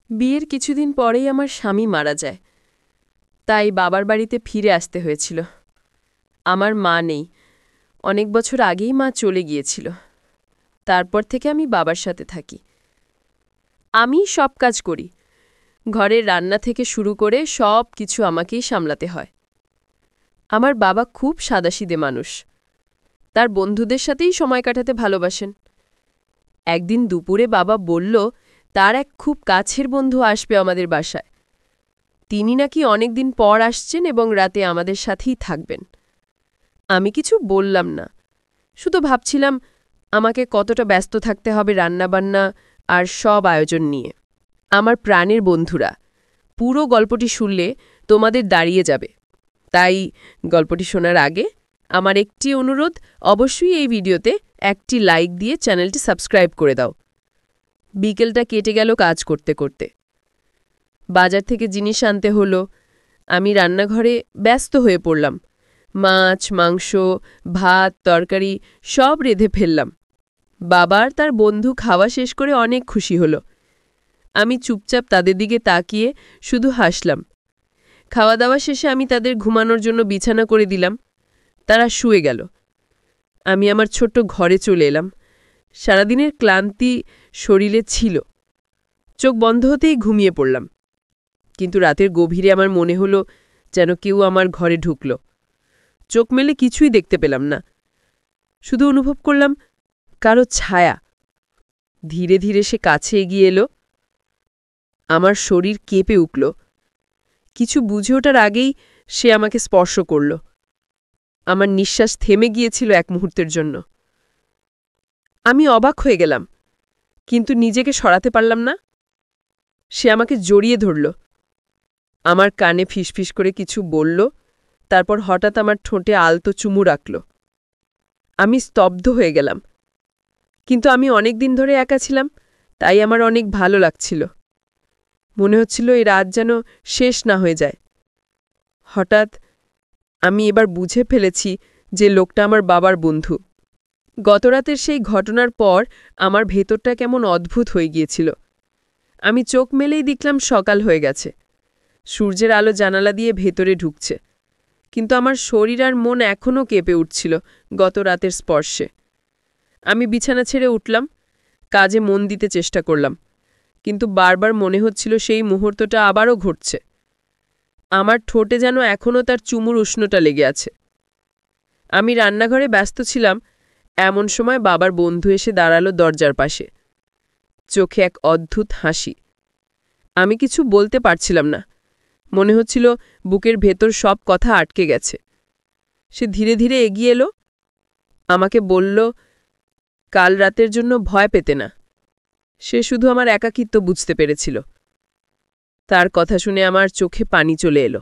বিয়ের কিছুদিন পরেই আমার স্বামী মারা যায়, তাই বাবার বাড়িতে ফিরে আসতে হয়েছিল। আমার মা নেই, অনেক বছর আগেই মা চলে গিয়েছিল। তারপর থেকে আমি বাবার সাথে থাকি। আমি সব কাজ করি, ঘরের রান্না থেকে শুরু করে সব কিছু আমাকেই সামলাতে হয়। আমার বাবা খুব সাদাসিধে মানুষ, তার বন্ধুদের সাথেই সময় কাটাতে ভালোবাসেন। একদিন দুপুরে বাবা বলল তার এক খুব কাছের বন্ধু আসবে আমাদের বাসায়। তিনি নাকি অনেকদিন পর আসছেন এবং রাতে আমাদের সাথেই থাকবেন। আমি কিছু বললাম না, শুধু ভাবছিলাম আমাকে কতটা ব্যস্ত থাকতে হবে রান্নাবান্না আর সব আয়োজন নিয়ে। আমার প্রাণের বন্ধুরা, পুরো গল্পটি শুনলে তোমাদের দাঁড়িয়ে যাবে। তাই গল্পটি শোনার আগে আমার একটি অনুরোধ, অবশ্যই এই ভিডিওতে একটি লাইক দিয়ে চ্যানেলটি সাবস্ক্রাইব করে দাও। বিকেলটা কেটে গেল কাজ করতে করতে। বাজার থেকে জিনিস আনতে হলো। আমি রান্নাঘরে ব্যস্ত হয়ে পড়লাম। মাছ, মাংস, ভাত, তরকারি সব রেঁধে ফেললাম। বাবার তার বন্ধু খাওয়া শেষ করে অনেক খুশি হলো। আমি চুপচাপ তাদের দিকে তাকিয়ে শুধু হাসলাম। খাওয়া দাওয়া শেষে আমি তাদের ঘুমানোর জন্য বিছানা করে দিলাম। তারা শুয়ে গেল। আমি আমার ছোট্ট ঘরে চলে এলাম। সারাদিনের ক্লান্তি শরীরে ছিল। চোখ বন্ধ হতেই ঘুমিয়ে পড়লাম। কিন্তু রাতের গভীরে আমার মনে হলো যেন কেউ আমার ঘরে ঢুকল। চোখ মেলে কিছুই দেখতে পেলাম না, শুধু অনুভব করলাম কারো ছায়া। ধীরে ধীরে সে কাছে এগিয়ে এলো। আমার শরীর কেঁপে উঠল। কিছু বুঝে ওঠার আগেই সে আমাকে স্পর্শ করল। আমার নিঃশ্বাস থেমে গিয়েছিল এক মুহূর্তের জন্য। আমি অবাক হয়ে গেলাম, কিন্তু নিজেকে সরাতে পারলাম না। সে আমাকে জড়িয়ে ধরল, আমার কানে ফিসফিস করে কিছু বলল, তারপর হঠাৎ আমার ঠোঁটে আলতো চুমু রাখল। আমি স্তব্ধ হয়ে গেলাম। কিন্তু আমি অনেক দিন ধরে একা ছিলাম, তাই আমার অনেক ভালো লাগছিল। মনে হচ্ছিল এই রাত যেন শেষ না হয়ে যায়। হঠাৎ আমি এবার বুঝে ফেলেছি যে লোকটা আমার বাবার বন্ধু। গতরাতের সেই ঘটনার পর আমার ভেতরটা কেমন অদ্ভুত হয়ে গিয়েছিল। আমি চোখ মেলেই দেখলাম সকাল হয়ে গেছে। সূর্যের আলো জানালা দিয়ে ভেতরে ঢুকছে, কিন্তু আমার শরীর আর মন এখনও কেঁপে উঠছিল গত রাতের স্পর্শে। আমি বিছানা ছেড়ে উঠলাম, কাজে মন দিতে চেষ্টা করলাম, কিন্তু বারবার মনে হচ্ছিল সেই মুহূর্তটা আবারও ঘটছে। আমার ঠোঁটে যেন এখনও তার চুমুর উষ্ণতা লেগে আছে। আমি রান্নাঘরে ব্যস্ত ছিলাম, এমন সময় বাবার বন্ধু এসে দাঁড়ালো দরজার পাশে, চোখে এক অদ্ভুত হাসি। আমি কিছু বলতে পারছিলাম না, মনে হচ্ছিল বুকের ভেতর সব কথা আটকে গেছে। সে ধীরে ধীরে এগিয়ে এলো, আমাকে বলল কাল রাতের জন্য ভয় পেতে না। সে শুধু আমার একাকিত্ব বুঝতে পেরেছিল। তার কথা শুনে আমার চোখে পানি চলে এলো।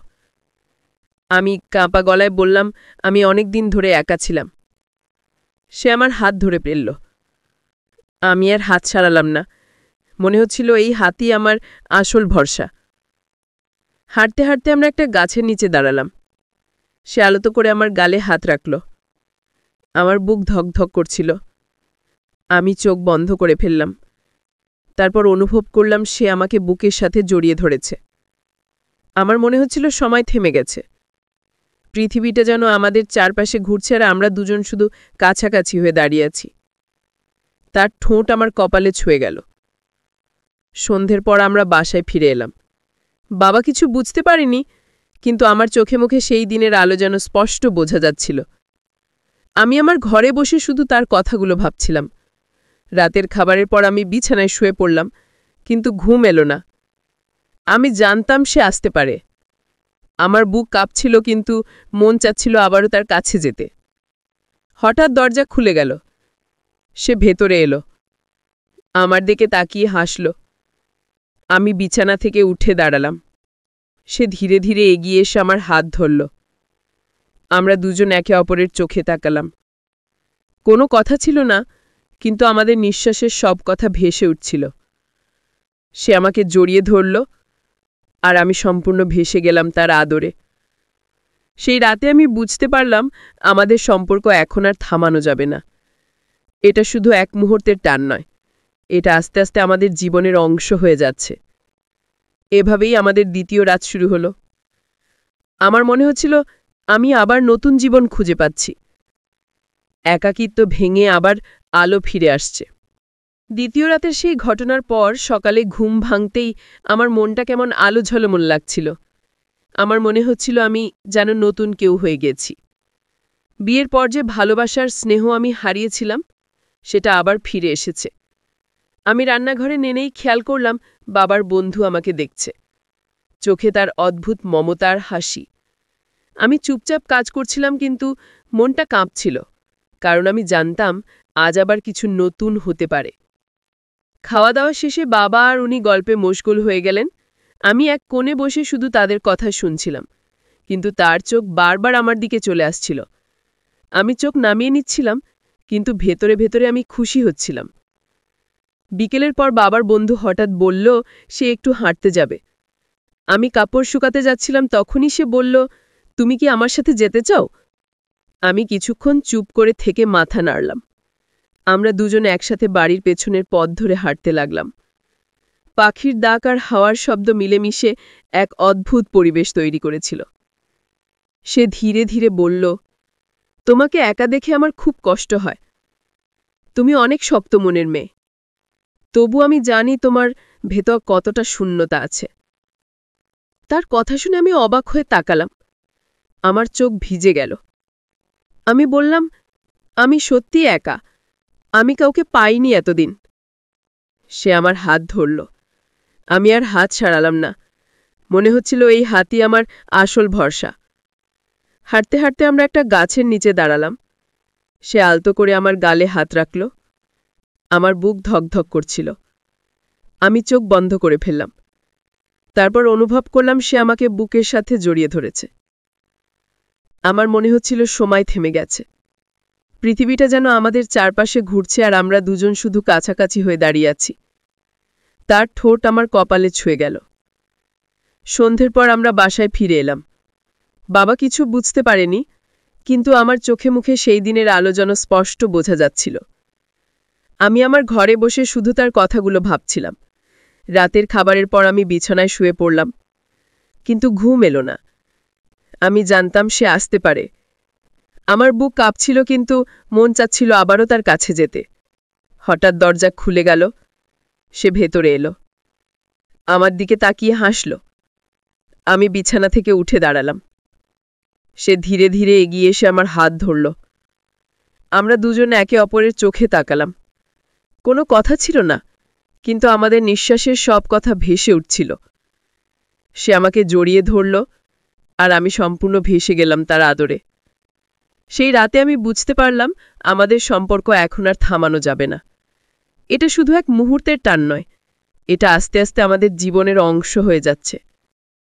আমি কাঁপা গলায় বললাম আমি অনেক দিন ধরে একা ছিলাম। সে আমার হাত ধরে ফেলল। আমি আর হাত ছাড়ালাম না, মনে হচ্ছিল এই হাতই আমার আসল ভরসা। হাঁটতে হাঁটতে আমরা একটা গাছের নিচে দাঁড়ালাম। সে আলতো করে আমার গালে হাত রাখল। আমার বুক ধকধক করছিল। আমি চোখ বন্ধ করে ফেললাম। তারপর অনুভব করলাম সে আমাকে বুকের সাথে জড়িয়ে ধরেছে। আমার মনে হচ্ছিল সময় থেমে গেছে। পৃথিবীটা যেন আমাদের চারপাশে ঘুরছে আর আমরা দুজন শুধু কাছাকাছি হয়ে দাঁড়িয়ে আছি। তার ঠোঁট আমার কপালে ছুঁয়ে গেল। সন্ধ্যের পর আমরা বাসায় ফিরে এলাম। বাবা কিছু বুঝতে পারেনি, কিন্তু আমার চোখে মুখে সেই দিনের আলো যেন স্পষ্ট বোঝা যাচ্ছিল। আমি আমার ঘরে বসে শুধু তার কথাগুলো ভাবছিলাম। রাতের খাবারের পর আমি বিছানায় শুয়ে পড়লাম, কিন্তু ঘুম এলো না। আমি জানতাম সে আসতে পারে। আমার বুক কাঁপছিল, কিন্তু মন চাচ্ছিল আবারও তার কাছে যেতে। হঠাৎ দরজা খুলে গেল। সে ভেতরে এলো, আমার দিকে তাকিয়ে হাসল। আমি বিছানা থেকে উঠে দাঁড়ালাম। সে ধীরে ধীরে এগিয়ে এসে আমার হাত ধরল। আমরা দুজন একে অপরের চোখে তাকালাম। কোনো কথা ছিল না, কিন্তু আমাদের নিঃশ্বাসের সব কথা ভেসে উঠছিল। সে আমাকে জড়িয়ে ধরল, আর আমি সম্পূর্ণ ভেসে গেলাম তার আদরে। সেই রাতে আমি বুঝতে পারলাম আমাদের সম্পর্ক এখন আর থামানো যাবে না। এটা শুধু এক মুহূর্তের টান নয়, এটা আস্তে আস্তে আমাদের জীবনের অংশ হয়ে যাচ্ছে। এভাবেই আমাদের দ্বিতীয় রাত শুরু হলো। আমার মনে হচ্ছিল আমি আবার নতুন জীবন খুঁজে পাচ্ছি। একাকিত্ব ভেঙে আবার আলো ফিরে আসছে। দ্বিতীয় রাতের সেই ঘটনার পর সকালে ঘুম ভাঙতেই আমার মনটা কেমন আলো ঝলমল লাগছিল। আমার মনে হচ্ছিল আমি যেন নতুন কেউ হয়ে গেছি। বিয়ের পর যে ভালোবাসার স্নেহ আমি হারিয়েছিলাম সেটা আবার ফিরে এসেছে। আমি রান্নাঘরে নেমেই খেয়াল করলাম বাবার বন্ধু আমাকে দেখছে। চোখে তার অদ্ভুত মমতার হাসি। আমি চুপচাপ কাজ করছিলাম, কিন্তু মনটা কাঁপছিল, কারণ আমি জানতাম আজ আবার কিছু নতুন হতে পারে। খাওয়া দাওয়া শেষে বাবা আর উনি গল্পে মশগুল হয়ে গেলেন। আমি এক কোণে বসে শুধু তাদের কথা শুনছিলাম, কিন্তু তার চোখ বারবার আমার দিকে চলে আসছিল। আমি চোখ নামিয়ে নিচ্ছিলাম, কিন্তু ভেতরে ভেতরে আমি খুশি হচ্ছিলাম। বিকেলের পর বাবার বন্ধু হঠাৎ বলল সে একটু হাঁটতে যাবে। আমি কাপড় শুকাতে যাচ্ছিলাম, তখনই সে বলল, তুমি কি আমার সাথে যেতে চাও? আমি কিছুক্ষণ চুপ করে থেকে মাথা নাড়লাম। আমরা দুজন একসাথে বাড়ির পেছনের পথ ধরে হাঁটতে লাগলাম। পাখির ডাক আর হাওয়ার শব্দ মিলেমিশে এক অদ্ভুত পরিবেশ তৈরি করেছিল। সে ধীরে ধীরে বলল, তোমাকে একা দেখে আমার খুব কষ্ট হয়। তুমি অনেক শক্ত মনের মেয়ে। তবু আমি জানি তোমার ভেতর কতটা শূন্যতা আছে। তার কথা শুনে আমি অবাক হয়ে তাকালাম। আমার চোখ ভিজে গেল। আমি বললাম, আমি সত্যি একা, আমি কাউকে পাইনি এতদিন। সে আমার হাত ধরল। আমি আর হাত ছাড়ালাম না। মনে হচ্ছিল এই হাতই আমার আসল ভরসা। হাঁটতে হাঁটতে আমরা একটা গাছের নিচে দাঁড়ালাম। সে আলতো করে আমার গালে হাত রাখল। আমার বুক ধকধক করছিল। আমি চোখ বন্ধ করে ফেললাম। তারপর অনুভব করলাম সে আমাকে বুকের সাথে জড়িয়ে ধরেছে। আমার মনে হচ্ছিল সময় থেমে গেছে। পৃথিবীটা যেন আমাদের চারপাশে ঘুরছে আর আমরা দুজন শুধু কাছাকাছি হয়ে দাঁড়িয়ে আছি। তার ঠোঁট আমার কপালে ছুঁয়ে গেল। সন্ধ্যের পর আমরা বাসায় ফিরে এলাম। বাবা কিছু বুঝতে পারেনি, কিন্তু আমার চোখে মুখে সেই দিনের আলো যেন স্পষ্ট বোঝা যাচ্ছিল। আমি আমার ঘরে বসে শুধু তার কথাগুলো ভাবছিলাম। রাতের খাবারের পর আমি বিছানায় শুয়ে পড়লাম, কিন্তু ঘুম এলো না। আমি জানতাম সে আসতে পারে। আমার বুক কাঁপছিল, কিন্তু মন চাচ্ছিল আবারও তার কাছে যেতে। হঠাৎ দরজা খুলে গেল। সে ভেতরে এলো। আমার দিকে তাকিয়ে হাসল। আমি বিছানা থেকে উঠে দাঁড়ালাম। সে ধীরে ধীরে এগিয়ে এসে আমার হাত ধরল। আমরা দুজন একে অপরের চোখে তাকালাম। কোনো কথা ছিল না, কিন্তু আমাদের নিঃশ্বাসের সব কথা ভেসে উঠছিল। সে আমাকে জড়িয়ে ধরল, আর আমি সম্পূর্ণ ভেসে গেলাম তার আদরে। সেই রাতে আমি বুঝতে পারলাম আমাদের সম্পর্ক এখন আর থামানো যাবে না। এটা শুধু এক মুহূর্তের টান নয়, এটা আস্তে আস্তে আমাদের জীবনের অংশ হয়ে যাচ্ছে।